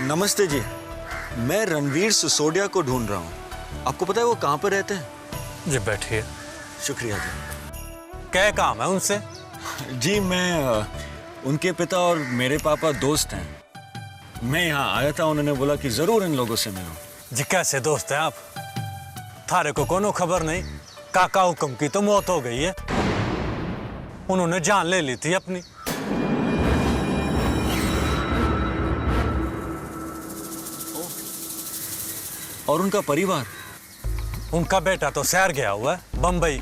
नमस्ते जी, मैं रणवीर सिसोदिया को ढूंढ रहा हूँ। आपको पता है वो कहाँ पर रहते हैं? जी बैठिए। शुक्रिया जी। क्या काम है उनसे? जी मैं उनके पिता और मेरे पापा दोस्त हैं। मैं यहाँ आया था, उन्होंने बोला कि जरूर इन लोगों से मिलो। जी कैसे दोस्त हैं आप? थारे को कोनो खबर नहीं? काका हुक्म की तो मौत हो गई है, उन्होंने जान ले ली थी अपनी। और उनका परिवार? उनका बेटा तो शहर गया हुआ है बंबई,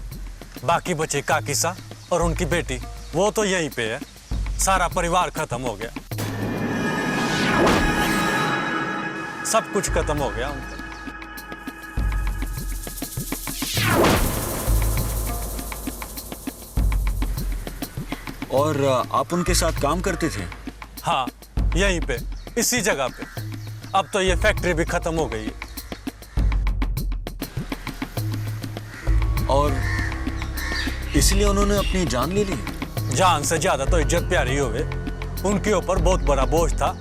बाकी बचे काकीसा और उनकी बेटी, वो तो यहीं पे है। सारा परिवार खत्म हो गया, सब कुछ खत्म हो गया उनका। और आप उनके साथ काम करते थे? हाँ, यहीं पे, इसी जगह पे। अब तो ये फैक्ट्री भी खत्म हो गई है। और इसलिए उन्होंने अपनी जान ले ली? जान से ज्यादा तो इज्जत प्यारी होवे। उनके ऊपर बहुत बड़ा बोझ था।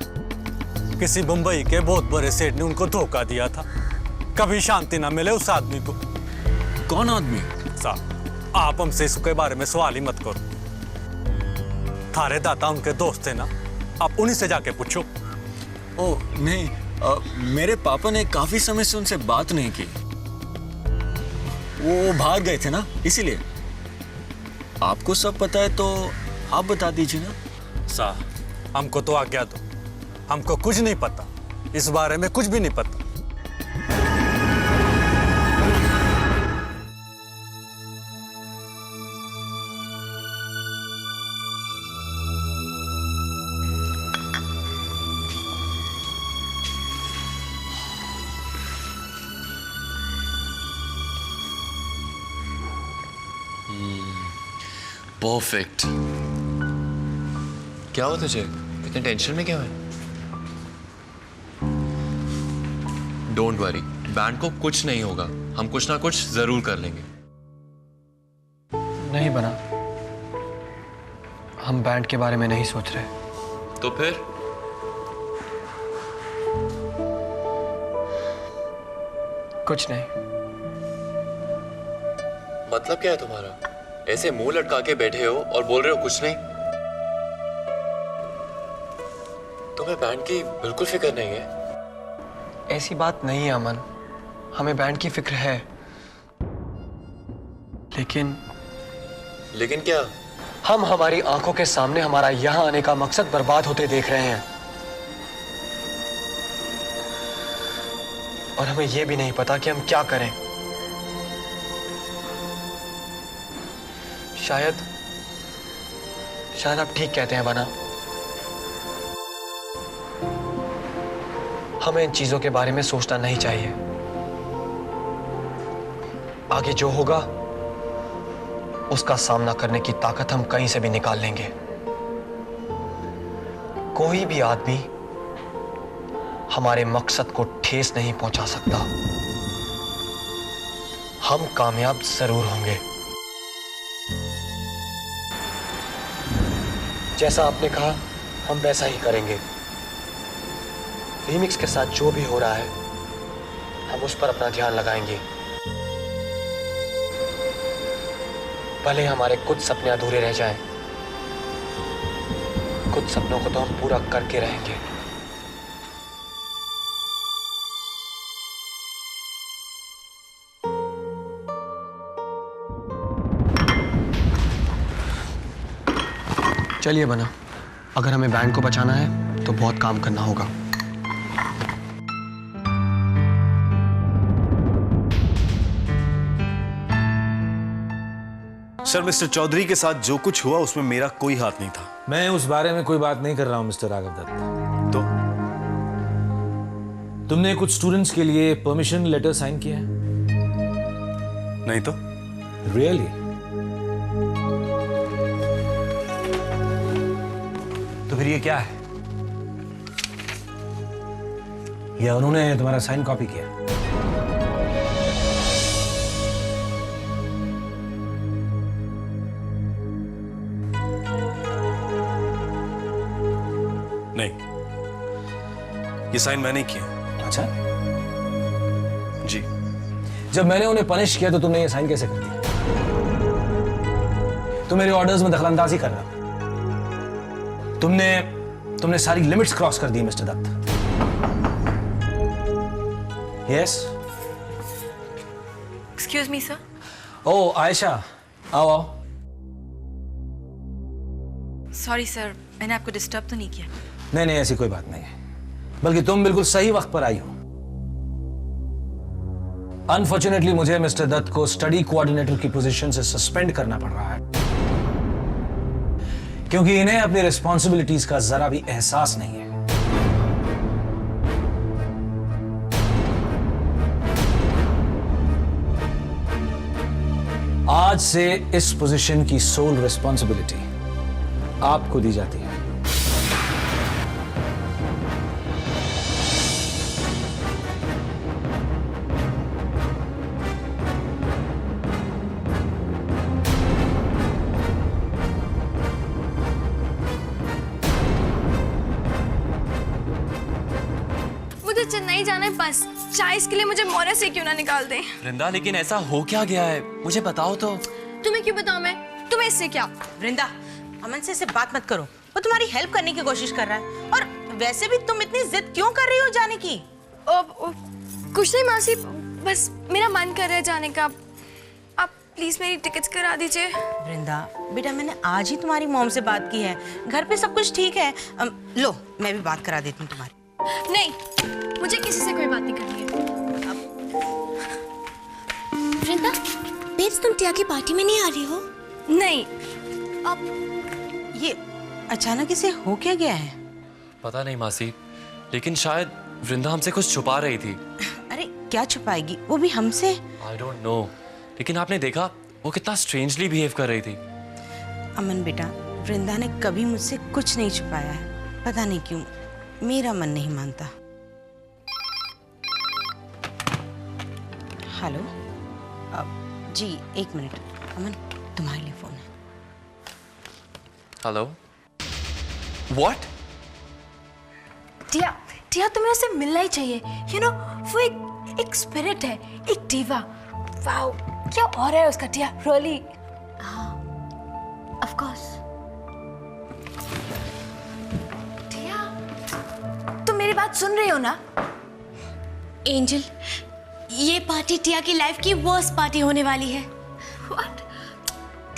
किसी मुंबई के बहुत बड़े सेठ ने उनको धोखा दिया था। कभी शांति ना मिले उस आदमी को। कौन आदमी? साहब, आप हमसे इसके बारे में सवाल ही मत करो। थारे दादा उनके दोस्त थे ना, आप उन्हीं से जाके पूछो। ओ नहीं, मेरे पापा ने काफी समय से उनसे बात नहीं की। वो भाग गए थे ना, इसीलिए। आपको सब पता है तो आप बता दीजिए ना। साहब, हमको तो आज्ञा दो, हमको कुछ नहीं पता, इस बारे में कुछ भी नहीं पता। परफेक्ट। क्या हुआ तुझे? इतने टेंशन में क्या है? डोंट वरी, बैंड को कुछ नहीं होगा, हम कुछ ना कुछ जरूर कर लेंगे। नहीं बना, हम बैंड के बारे में नहीं सोच रहे। तो फिर? कुछ नहीं। मतलब क्या है तुम्हारा? ऐसे मुंह लटका के बैठे हो और बोल रहे हो कुछ नहीं? तुम्हें बैंड की बिल्कुल फिक्र नहीं है? ऐसी बात नहीं है अमन, हमें बैंड की फिक्र है। लेकिन क्या? हम हमारी आंखों के सामने हमारा यहां आने का मकसद बर्बाद होते देख रहे हैं, और हमें यह भी नहीं पता कि हम क्या करें। शायद आप ठीक कहते हैं बना। हमें इन चीजों के बारे में सोचना नहीं चाहिए। आगे जो होगा उसका सामना करने की ताकत हम कहीं से भी निकाल लेंगे। कोई भी आदमी हमारे मकसद को ठेस नहीं पहुंचा सकता। हम कामयाब जरूर होंगे। जैसा आपने कहा हम वैसा ही करेंगे। रीमिक्स के साथ जो भी हो रहा है हम उस पर अपना ध्यान लगाएंगे। भले हमारे कुछ सपने अधूरे रह जाएं, कुछ सपनों को तो हम पूरा करके रहेंगे। चलिए बना, अगर हमें बैंड को बचाना है तो बहुत काम करना होगा। सर, मिस्टर चौधरी के साथ जो कुछ हुआ उसमें मेरा कोई हाथ नहीं था। मैं उस बारे में कोई बात नहीं कर रहा हूं मिस्टर राघव दत्त। तो तुमने कुछ स्टूडेंट्स के लिए परमिशन लेटर साइन किया है? नहीं तो रियली? तो फिर ये क्या है? ये उन्होंने तुम्हारा साइन कॉपी किया? नहीं, ये साइन मैंने किया। अच्छा, जी। जब मैंने उन्हें पनिश किया तो तुमने ये साइन कैसे कर दिया? तुम मेरे ऑर्डर्स में दखलंदाजी कर रहा हो। तुमने सारी लिमिट्स क्रॉस कर दी mister Dutt. Yes? Excuse me sir. ओ आयशा, आओ आओ। सॉरी सर, मैंने आपको डिस्टर्ब तो नहीं किया? नहीं नहीं, ऐसी कोई बात नहीं है, बल्कि तुम बिल्कुल सही वक्त पर आई हो। अनफॉर्चुनेटली मुझे मिस्टर दत्त को स्टडी कोऑर्डिनेटर की पोजीशन से सस्पेंड करना पड़ रहा है, क्योंकि इन्हें अपनी रिस्पॉन्सिबिलिटीज का जरा भी एहसास नहीं है। आज से इस पोजीशन की सोल रिस्पॉन्सिबिलिटी आपको दी जाती है। मुझे चेन्नई जाना है बस। चाय के लिए मुझे मौर्य से क्यों ना निकाल दें। वृंदा, लेकिन ऐसा हो क्या गया है, मुझे बताओ तो। तुम्हें क्यों बताऊं मैं? तुम्हें इससे क्या? वृंदा, अमन से इससे बात मत करो, वो तुम्हारी हेल्प करने की कोशिश कर रहा है। और वैसे भी तुम इतनी जिद क्यों कर रही हो जाने की? कुछ नहीं मासी, बस मेरा मन कर रहा है जाने का। आप प्लीज मेरी टिकट्स करा दीजिए। वृंदा बेटा, मैंने आज ही तुम्हारी मॉम से बात की है, घर पे सब कुछ ठीक है। लो, मैं भी बात करा देती हूँ तुम्हारी। नहीं, मुझे किसी से कोई बात नहीं करनी है। वृंदा, बेब्स तुम टिया की पार्टी में नहीं आ रही हो? नहीं। अब ये अचानक इसे हो क्या गया है? पता नहीं मासी, लेकिन शायद वृंदा हमसे कुछ छुपा रही थी। अरे क्या छुपाएगी, वो भी हमसे? आई डोंट नो, लेकिन आपने देखा वो कितना स्ट्रेंजली बिहेव कर रही थी। अमन बेटा, वृंदा ने कभी मुझसे कुछ नहीं छुपाया है, पता नहीं क्यों मेरा मन नहीं मानता। हेलो, जी एक मिनट, अमन तुम्हारे लिए फोन है। Hello, what? टिया, टिया तुम्हें उससे मिलना ही चाहिए। यू नो, वो एक स्पिरिट है, एक डीवा। वाओ, क्या और है उसका टिया, रियली। हाँ, ऑफ कोर्स। टिया, तुम मेरी बात सुन रही हो ना? एंजल, ये पार्टी टिया की लाइफ की वर्स्ट पार्टी होने वाली है। What?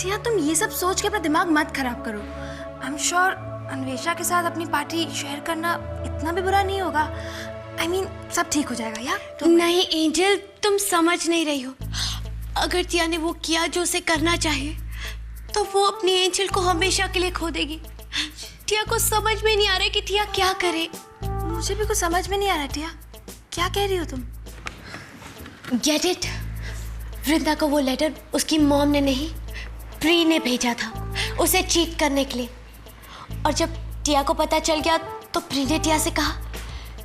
टिया, तुम ये सब सोच के अपना दिमाग मत खराब करो। आई एम श्योर अन्वेषा के साथ अपनी पार्टी शेयर करना इतना भी बुरा नहीं होगा। I mean, सब ठीक हो जाएगा यार। नहीं एंजल, तुम समझ नहीं रही हो। अगर टिया ने वो किया जो उसे करना चाहिए, तो वो अपनी एंजल को हमेशा के लिए खो देगी। टिया को समझ में नहीं आ रहा कि टिया क्या करे। मुझे भी कुछ समझ में नहीं आ रहा टिया, क्या कह रही हो तुम? Get it? वृंदा को वो लेटर उसकी मॉम ने नहीं, प्री ने भेजा था उसे चीट करने के लिए। और जब टिया को पता चल गया तो प्री ने टिया से कहा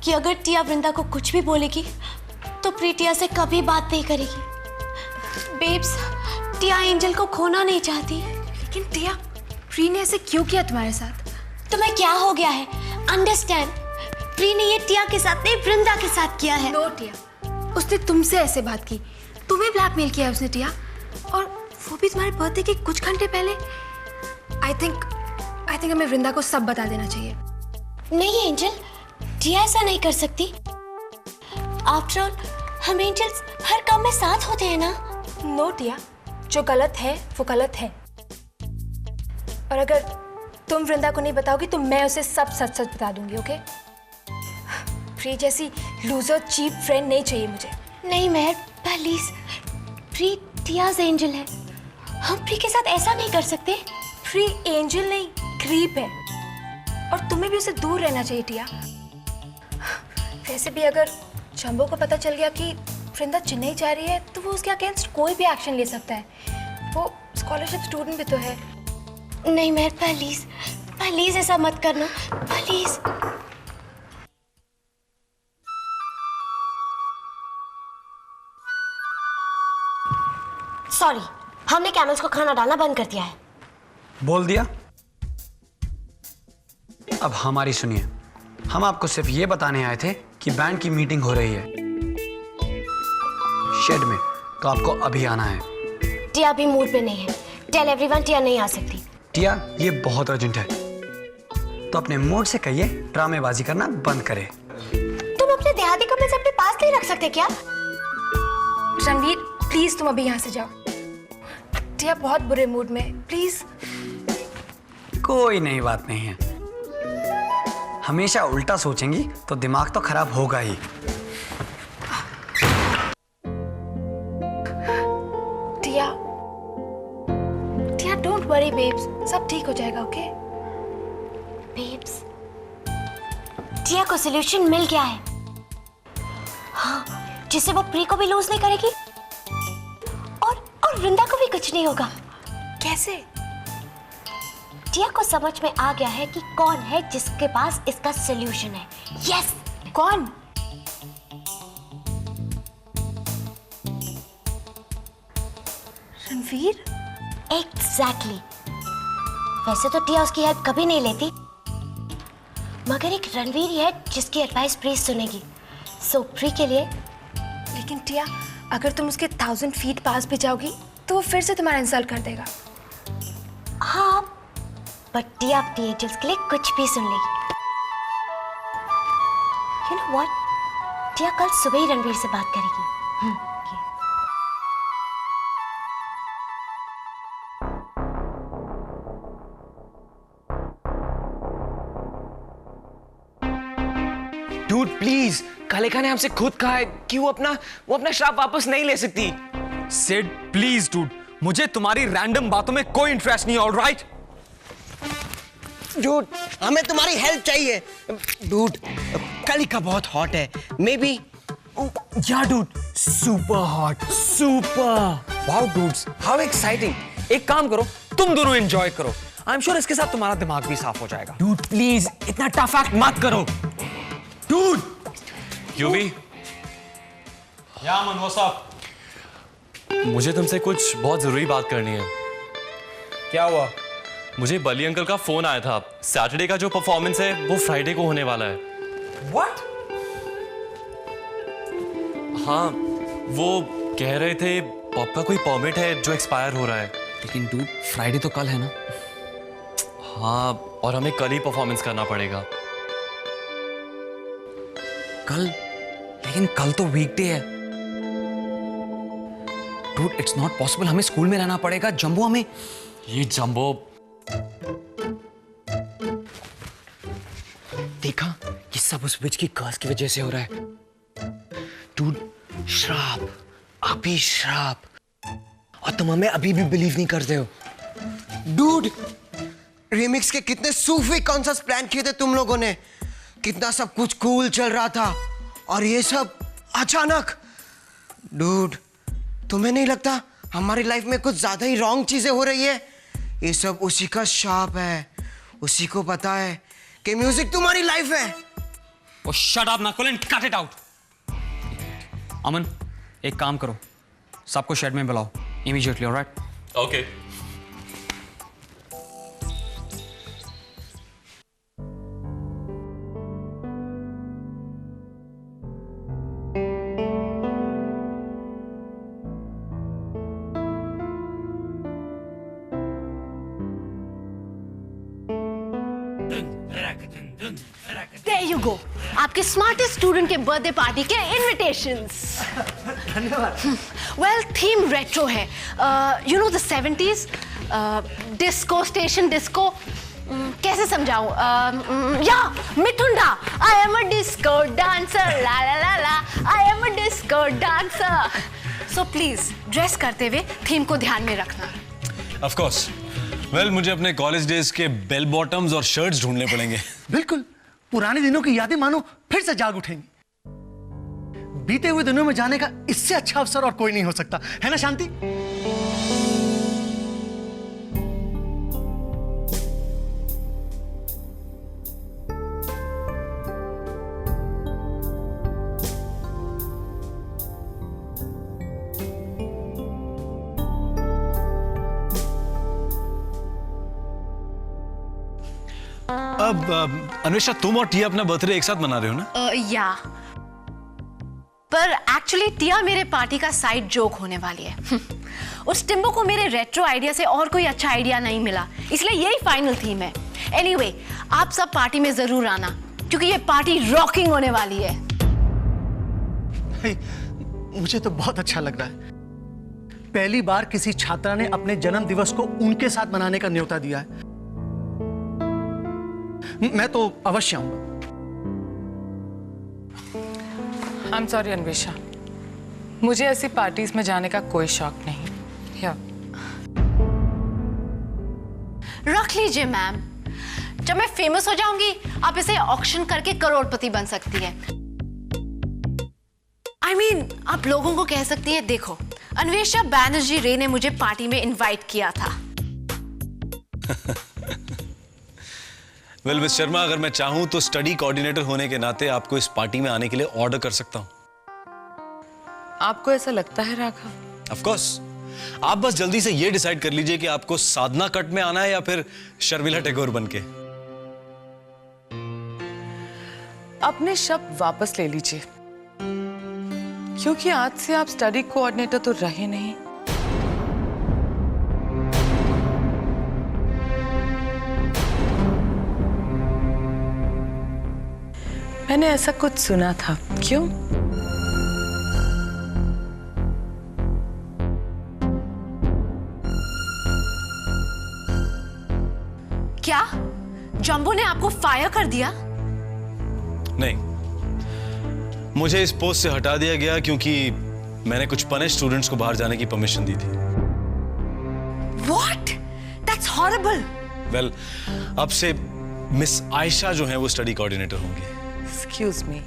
कि अगर टिया वृंदा को कुछ भी बोलेगी तो प्री टिया से कभी बात नहीं करेगी। बेब्स, टिया एंजल को खोना नहीं चाहती। लेकिन टिया, प्री ने ऐसे क्यों किया तुम्हारे साथ? तुम्हें क्या हो गया है? अंडरस्टैंड, प्री ने ये टिया के साथ नहीं, वृंदा के साथ किया है। नो टिया, उसने तुमसे ऐसे बात की, तुम्हें ब्लैकमेल किया है उसने टिया, और वो भी तुम्हारे बर्थडे के कुछ घंटे पहले। आई थिंक हमें वृंदा को सब बता देना चाहिए। नहीं एंजल, टिया ऐसा नहीं कर सकती। आफ्टर ऑल, हम एंजल्स हर काम में साथ होते हैं ना। नो टिया, जो गलत है वो गलत है, और अगर तुम वृंदा को नहीं बताओगी तो मैं उसे सब सच सच बता दूंगी। ओके? प्री जैसी लूजर चीप फ्रेंड नहीं चाहिए मुझे। नहीं मेहर, प्लीज, प्री टियाज एंजल है, हम प्री के साथ ऐसा नहीं कर सकते। प्री एंजल नहीं, क्रीप है, और तुम्हें भी उसे दूर रहना चाहिए टिया। वैसे भी अगर जंबो को पता चल गया कि वृंदा चेन्नई जा रही है तो वो उसके अगेंस्ट कोई भी एक्शन ले सकता है। वो स्कॉलरशिप स्टूडेंट भी तो है। नहीं मेहर, प्लीज प्लीज ऐसा मत करना, प्लीज। सॉरी, हमने कैमल्स को खाना डालना बंद कर दिया है। बोल दिया। अब हमारी सुनिए, हम आपको सिर्फ ये बताने आए थे कि बैंड की मीटिंग हो रही है शेड में, तो आपको अभी आना है। टिया भी मूड पे नहीं है। टेल एवरीवन टिया नहीं आ सकती। टिया, ये बहुत अर्जेंट है, तो अपने मूड से कहिए ड्रामेबाजी करना बंद करे। तुम अपने देहाती कपड़े से अपने पास नहीं रख सकते क्या? रणवीर प्लीज तुम अभी यहाँ से जाओ। टिया बहुत बुरे मूड में, प्लीज। कोई नई बात नहीं है। हमेशा उल्टा सोचेंगी तो दिमाग तो खराब होगा ही। टिया, टिया डोंट वरी बेब्स, सब ठीक हो जाएगा, ओके? बेब्स, टिया को सॉल्यूशन मिल गया है। हाँ, जिससे वो प्री को भी लूज नहीं करेगी और वृंदा को भी कुछ नहीं होगा। कैसे? टिया को समझ में आ गया है कि कौन है जिसके पास इसका सॉल्यूशन है। यस, कौन? रणवीर? एग्जैक्टली। वैसे तो टिया उसकी हेल्प कभी नहीं लेती, मगर एक रणवीर ही है जिसकी एडवाइस प्री सुनेगी। सो प्री के लिए। लेकिन टिया, अगर तुम उसके 1000 फीट पास भी जाओगी तो वो फिर से तुम्हारा इंसल्ट कर देगा। हाँ, बट टिया अपनी एंजल्स के लिए कुछ भी सुन लेगी। यू नो व्हाट, टिया कल सुबह ही रणवीर से बात करेगी। डूड प्लीज, कालेखा ने हमसे खुद कहा है कि वो अपना श्राप वापस नहीं ले सकती। सिड प्लीज डूड, मुझे तुम्हारी रैंडम बातों में कोई इंटरेस्ट नहीं है, ऑलराइट? डूड, हमें तुम्हारी हेल्प चाहिए। डूड, कालिका बहुत हॉट है, मे बी। या dude, super hot, super. Wow dudes, how exciting. एक काम करो, तुम दोनों एंजॉय करो। आई एम श्योर इसके साथ तुम्हारा दिमाग भी साफ हो जाएगा। डूड प्लीज, इतना टफ एक्ट मत करो। डूड। यूवी, या मन, व्हाट्स अप? मुझे तुमसे कुछ बहुत जरूरी बात करनी है। क्या हुआ? मुझे बली अंकल का फोन आया था। सैटरडे का जो परफॉर्मेंस है वो फ्राइडे को होने वाला है। व्हाट? हाँ, वो कह रहे थे पॉप का कोई परमिट है जो एक्सपायर हो रहा है। लेकिन डूड, फ्राइडे तो कल है ना? हाँ, और हमें कल ही परफॉर्मेंस करना पड़ेगा। कल? लेकिन कल तो वीकडे है। डूड, इट्स नॉट पॉसिबल, हमें स्कूल में रहना पड़ेगा। जंबो हमें। ये जंबो। देखा, ये सब उस विच की कर्स की वजह से हो रहा है। डूड, श्राप, अभिश्राप, और तुम हमें अभी भी बिलीव नहीं करते हो। डूड, रिमिक्स के कितने सूफी कॉन्सर्ट्स प्लान किए थे तुम लोगों ने, कितना सब कुछ कूल चल रहा था, और ये सब अचानक। डूड, तुम्हें नहीं लगता हमारी लाइफ में कुछ ज्यादा ही रॉन्ग चीजें हो रही है? ये सब उसी का शाप है। उसी को पता है कि म्यूजिक तुम्हारी लाइफ है। Oh, shut up, Nakul, and cut it out. अमन, एक काम करो, सबको शेड में बुलाओ immediately, alright? Okay. There you go. आपके स्मार्टेस्ट स्टूडेंट के बर्थडे पार्टी के इनविटेशंस। धन्यवाद। वेल, थीम रेट्रो है। You know the 70s disco station disco. कैसे समझाऊं? या Mithunda, I am a disco dancer, la la la la, I am a disco dancer. So please dress करते हुए theme को ध्यान में रखना। Of course. वेल, मुझे अपने कॉलेज डेज के बेल बॉटम्स और शर्ट्स ढूंढने पड़ेंगे। बिल्कुल, पुराने दिनों की यादें मानो फिर से जाग उठेंगी। बीते हुए दिनों में जाने का इससे अच्छा अवसर और कोई नहीं हो सकता, है ना शांति? अब अन्वेषा, तुम और टिया अपना बर्थडे एक साथ मना रहे हो ना? या पर एक्चुअली टिया मेरे पार्टी का साइड जोक होने वाली है। उस टिम्बो को मेरे रेट्रो आइडिया से और कोई अच्छा आइडिया नहीं मिला, इसलिए यही फाइनल थीम है। एनीवे, आप सब पार्टी में जरूर आना क्योंकि ये पार्टी रॉकिंग होने वाली है। मुझे तो बहुत अच्छा लग रहा है। पहली बार किसी छात्रा ने अपने जन्म दिवस को उनके साथ मनाने का न्योता दिया है। मैं तो अवश्य आऊंगा। आई एम सॉरी अन्वेषा, मुझे ऐसी पार्टीज में जाने का कोई शौक नहीं। रख लीजिए मैम, जब मैं फेमस हो जाऊंगी आप इसे ऑक्शन करके करोड़पति बन सकती है। I mean, आप लोगों को कह सकती है, देखो अन्वेषा बैनर्जी रे ने मुझे पार्टी में इनवाइट किया था। वेल मिस शर्मा, अगर मैं चाहूं तो स्टडी कोऑर्डिनेटर होने के नाते आपको इस पार्टी में आने के लिए ऑर्डर कर सकता हूं। आपको ऐसा लगता है राघव? ऑफ कोर्स, आप बस जल्दी से ये डिसाइड कर लीजिए कि आपको साधना कट में आना है या फिर शर्मिला टैगोर बनके। अपने शब्द वापस ले लीजिए, क्योंकि आज से आप स्टडी कोऑर्डिनेटर तो रहे नहीं। मैंने ऐसा कुछ सुना था, क्यों? क्या जंबो ने आपको फायर कर दिया? नहीं, मुझे इस पोस्ट से हटा दिया गया क्योंकि मैंने कुछ पनिश स्टूडेंट्स को बाहर जाने की परमिशन दी थी। What? That's horrible. वेल, अब से मिस आयशा जो है वो स्टडी कोऑर्डिनेटर होंगी। Excuse me.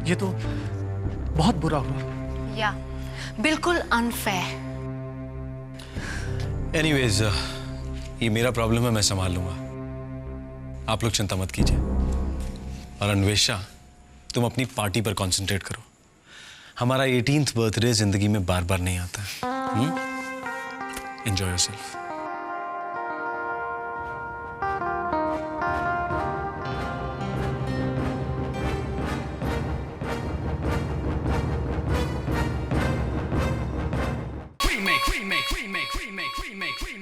ये तो बहुत बुरा हुआ। या बिल्कुल अनफेयर। एनीवेज, ये मेरा प्रॉब्लम है, मैं संभाल लूंगा, आप लोग चिंता मत कीजिए। और अन्वेषा, तुम अपनी पार्टी पर कंसंट्रेट करो। हमारा 18th बर्थडे जिंदगी में बार बार नहीं आता है। Enjoy yourself. remake.